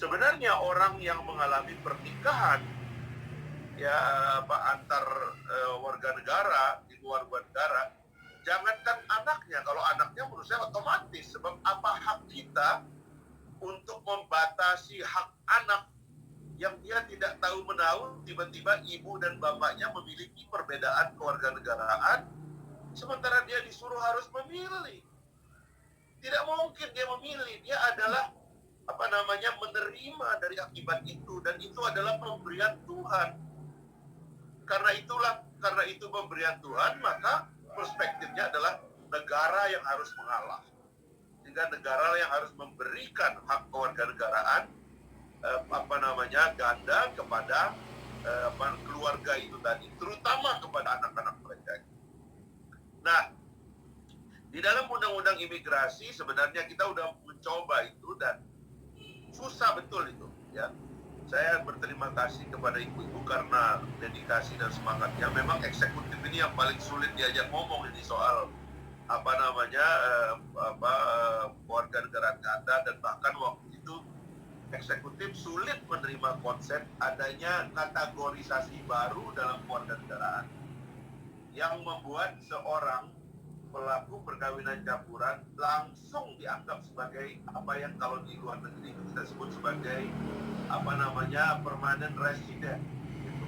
sebenarnya orang yang mengalami pernikahan ya antar warga negara di luar warga negara, jangankan anaknya, kalau anaknya menurut saya otomatis, sebab apa hak kita untuk membatasi hak anak yang dia tidak tahu menahu, tiba-tiba ibu dan bapaknya memiliki perbedaan kewarganegaraan, sementara dia disuruh harus memilih. Tidak mungkin dia memilih, dia adalah menerima dari akibat itu, dan itu adalah pemberian Tuhan. Karena itu pemberian Tuhan, maka perspektifnya adalah negara yang harus mengalah. Sehingga negara yang harus memberikan hak kewarganegaraan ganda kepada keluarga itu tadi, terutama kepada anak-anak mereka. Nah, di dalam undang-undang imigrasi sebenarnya kita udah mencoba itu dan susah betul itu, ya. Saya berterima kasih kepada ibu-ibu karena dedikasi dan semangatnya. Memang eksekutif ini yang paling sulit diajak ngomong ini soal kewarganegaraan ganda, dan bahkan waktu itu eksekutif sulit menerima konsep adanya kategorisasi baru dalam kewarganegaraan yang membuat seorang pelaku perkawinan campuran langsung dianggap sebagai apa yang kalau di luar negeri kita sebut sebagai permanent resident gitu.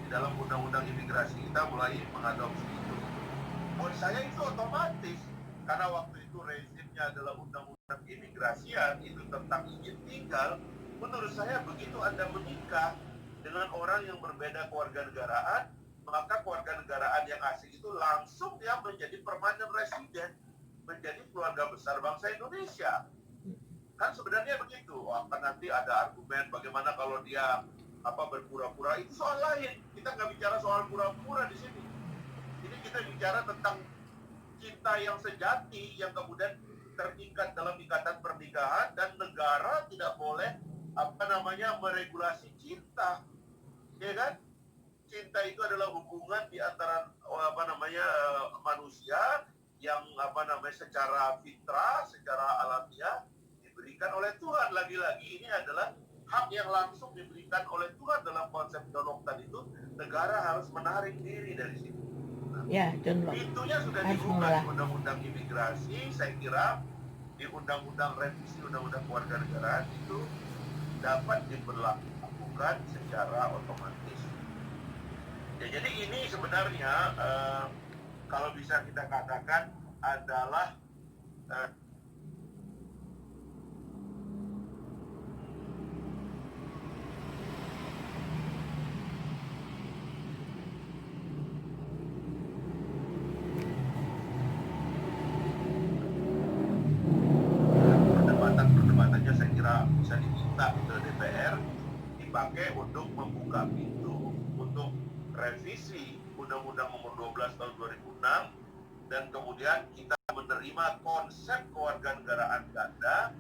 Di dalam undang-undang imigrasi kita mulai mengadopsi itu. Buat saya itu otomatis, karena waktu itu rezimnya adalah undang-undang imigrasian, itu tentang izin tinggal. Menurut saya begitu Anda menikah dengan orang yang berbeda kewarganegaraan, maka kewarganegaraan yang asing itu langsung dia menjadi permanent resident, menjadi keluarga besar bangsa Indonesia. Kan sebenarnya begitu. Akan nanti ada argumen bagaimana kalau dia berpura-pura, itu soal lain. Kita nggak bicara soal pura-pura di sini. Ini kita bicara tentang cinta yang sejati, yang kemudian terikat dalam ikatan pernikahan, dan negara tidak boleh meregulasi cinta, ya kan? Cinta itu adalah hubungan di antara manusia yang secara fitrah, secara alamiah diberikan oleh Tuhan. Lagi-lagi ini adalah hak yang langsung diberikan oleh Tuhan. Dalam konsep John Locke tadi itu, negara harus menarik diri dari situ. Ya, John Locke. Itunya sudah diubah di undang-undang imigrasi. Saya kira di undang-undang revisi undang-undang kewarganegaraan itu dapat diberlakukan secara otomatis. Ya, jadi ini sebenarnya kalau bisa kita katakan adalah perdebatannya saya kira bisa diminta ke DPR dipakai untuk membuka pintu untuk revisi Undang-Undang Nomor 12 Tahun 2006, dan kemudian kita menerima konsep kewarganegaraan ganda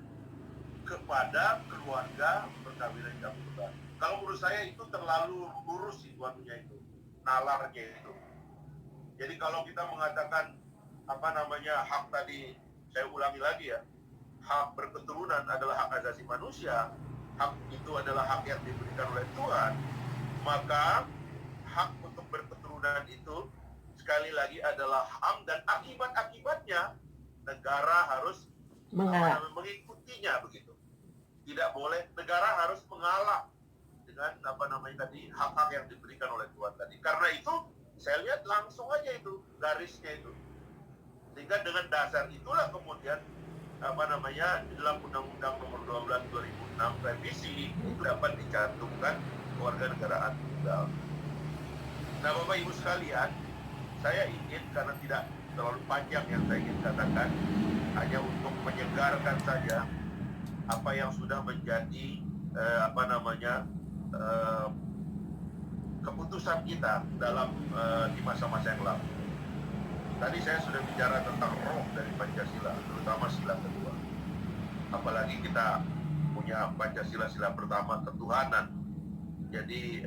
kepada keluarga perkawinan campuran. Kalau menurut saya itu terlalu lurus situasinya itu, nalarnya itu. Jadi kalau kita mengatakan hak tadi, saya ulangi lagi ya, hak berketurunan adalah hak asasi manusia, hak itu adalah hak yang diberikan oleh Tuhan, maka hak untuk berketurunan itu sekali lagi adalah HAM, dan akibat-akibatnya negara harus mengikutinya begitu. Tidak boleh, negara harus mengalah dengan hak-hak yang diberikan oleh Tuhan tadi. Karena itu saya lihat langsung aja itu garisnya itu. Sehingga dengan dasar itulah kemudian di dalam Undang-Undang Nomor 12 2006 revisi itu dapat dicantumkan kewarganegaraan tunggal. Nah, Bapak Ibu sekalian, saya ingin, karena tidak terlalu panjang yang saya ingin katakan, hanya untuk menyegarkan saja apa yang sudah menjadi keputusan kita dalam di masa-masa yang lalu. Tadi saya sudah bicara tentang roh dari Pancasila, terutama sila kedua. Apalagi kita punya Pancasila sila pertama, ketuhanan. Jadi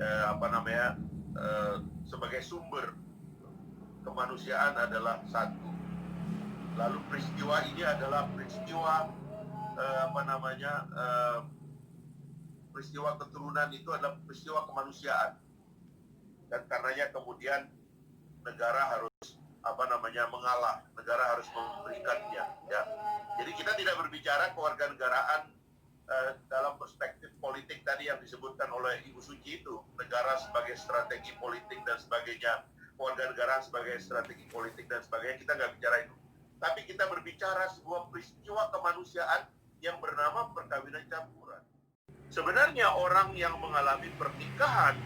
sebagai sumber kemanusiaan adalah satu. Lalu peristiwa ini adalah peristiwa peristiwa keturunan itu adalah peristiwa kemanusiaan, dan karenanya kemudian negara harus mengalah, negara harus memberikannya. Ya. Jadi kita tidak berbicara kewarganegaraan dalam perspektif politik tadi yang disebutkan oleh Ibu Suci itu, negara sebagai strategi politik dan sebagainya, kewarganegaraan sebagai strategi politik dan sebagainya, kita nggak bicara itu. Tapi kita berbicara sebuah peristiwa kemanusiaan yang bernama perkawinan campuran. Sebenarnya orang yang mengalami pernikahan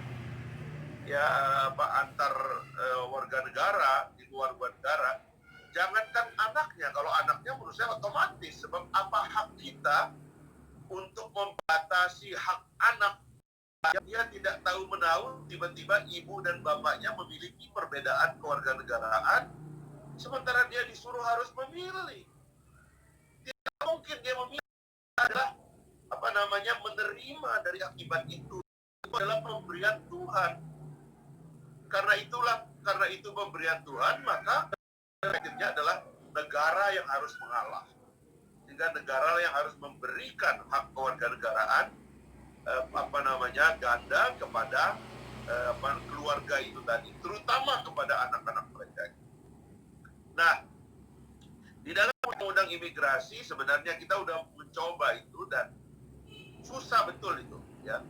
antar warga negara di luar warga negara, jangankan anaknya, kalau anaknya menurut saya otomatis, sebab apa hak kita untuk membatasi hak anak yang dia tidak tahu menahu, tiba-tiba ibu dan bapaknya memiliki perbedaan kewarganegaraan, sementara dia disuruh harus memilih. Tidak mungkin dia memilih, adalah menerima dari akibat itu. Itu adalah pemberian Tuhan. Karena itu pemberian Tuhan, maka akhirnya adalah negara yang harus mengalah. Sehingga negara yang harus memberikan hak kewarganegaraan ganda kepada keluarga itu tadi, terutama kepada anak-anak mereka. Nah, di dalam undang-undang imigrasi sebenarnya kita udah mencoba itu dan susah betul itu, ya.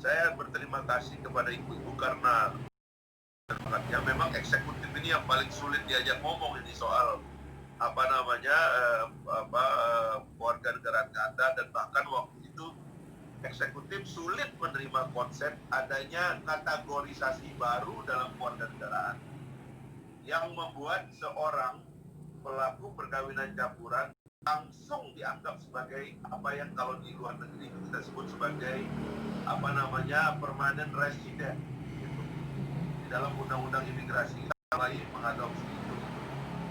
Saya berterima kasih kepada ibu-ibu karena memang eksekutif ini yang paling sulit diajak ngomong ini soal kewarganegaraan ganda, dan bahkan waktu itu eksekutif sulit menerima konsep adanya kategorisasi baru dalam kewarganegaraan yang membuat seorang pelaku perkawinan campuran langsung dianggap sebagai apa yang kalau di luar negeri itu kita sebut sebagai permanent resident. Dalam undang-undang imigrasi kita mulai mengadopsi itu.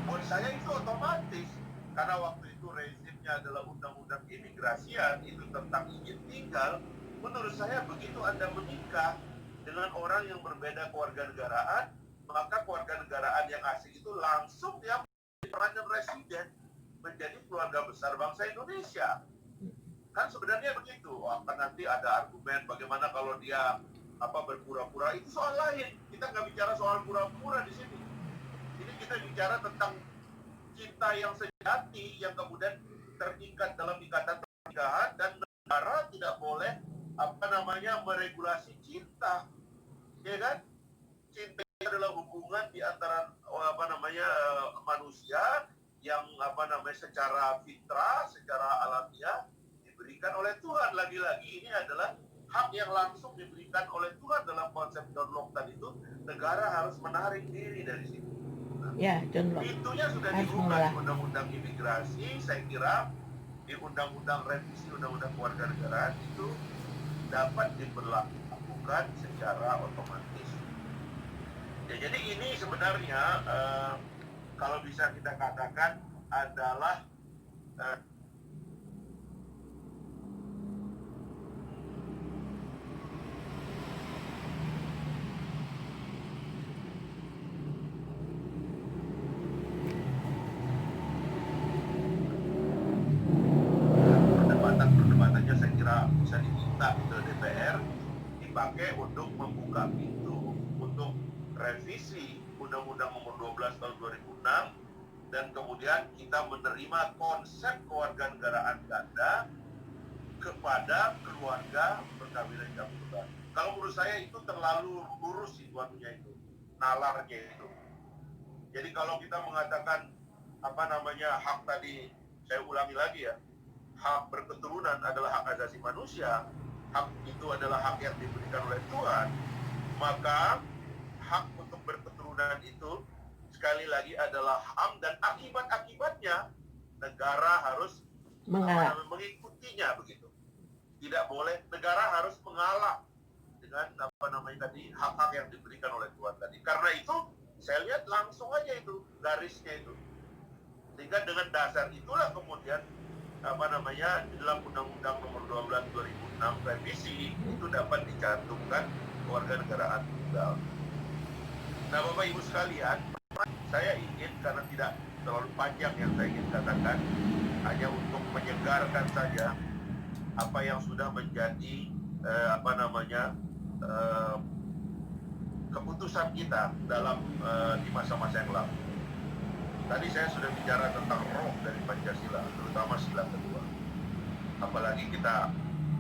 Buat saya itu otomatis, karena waktu itu rezimnya adalah undang-undang imigrasian, itu tentang izin tinggal. Menurut saya begitu Anda menikah dengan orang yang berbeda kewarganegaraan, maka kewarganegaraan yang asing itu langsung dia menjadi permanent resident, menjadi keluarga besar bangsa Indonesia. Kan sebenarnya begitu. Akan nanti ada argumen bagaimana kalau dia berpura-pura, itu soal lain. Kita nggak bicara soal pura-pura di sini. Ini kita bicara tentang cinta yang sejati yang kemudian terikat dalam ikatan pernikahan, dan negara tidak boleh meregulasi cinta, ya kan? Cinta adalah hubungan di antara manusia yang secara fitrah, secara alamiah diberikan oleh Tuhan. Lagi-lagi ini adalah hak yang langsung diberikan oleh Tuhan dalam konsep John Locke tadi itu. Negara harus menarik diri dari situ. Ya, John Locke. Itunya sudah diubah di undang-undang imigrasi. Saya kira di undang-undang revisi undang-undang kewarganegaraan itu dapat diberlakukan secara otomatis. Ya, jadi ini sebenarnya kalau bisa kita katakan adalah perdebatannya saya kira bisa diminta ke DPR dipakai untuk membuka pintu untuk revisi Undang-Undang Nomor 12 Tahun 2006, dan kemudian kita menerima konsep kewarganegaraan ganda kepada keluarga perkawinan campuran. Kalau menurut saya itu terlalu lurus situasinya itu, nalarnya itu. Jadi kalau kita mengatakan hak tadi, saya ulangi lagi ya, hak berketurunan adalah hak asasi manusia, hak itu adalah hak yang diberikan oleh Tuhan, maka hak untuk berketurunan itu sekali lagi adalah HAM, dan akibat-akibatnya negara harus mengikutinya begitu. Tidak boleh, negara harus mengalah dengan hak-hak yang diberikan oleh Tuhan tadi. Karena itu saya lihat langsung aja itu garisnya itu. Sehingga dengan dasar itulah kemudian di dalam Undang-Undang Nomor 12 2006 revisi itu dapat dicantumkan kewarganegaraan tunggal. Nah, Bapak Ibu sekalian, saya ingin, karena tidak terlalu panjang yang saya ingin katakan, hanya untuk menyegarkan saja apa yang sudah menjadi apa namanya keputusan kita dalam di masa-masa yang lalu. Tadi saya sudah bicara tentang roh dari Pancasila, terutama sila kedua. Apalagi kita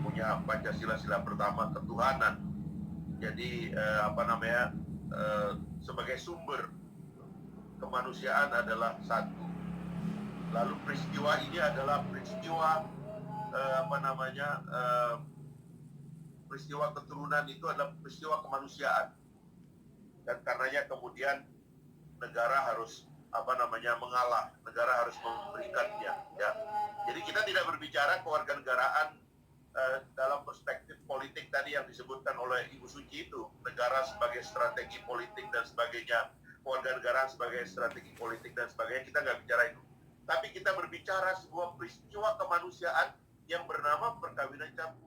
punya Pancasila sila pertama, ketuhanan. Jadi sebagai sumber kemanusiaan adalah satu. Lalu peristiwa ini adalah peristiwa peristiwa keturunan itu adalah peristiwa kemanusiaan, dan karenanya kemudian negara harus mengalah, negara harus memberikannya. Ya. Jadi kita tidak berbicara kewarganegaraan dalam perspektif politik tadi yang disebutkan oleh Ibu Suci itu, negara sebagai strategi politik dan sebagainya, kewarganegaraan sebagai strategi politik dan sebagainya, kita nggak bicara itu. Tapi kita berbicara sebuah peristiwa kemanusiaan yang bernama perkawinan campur.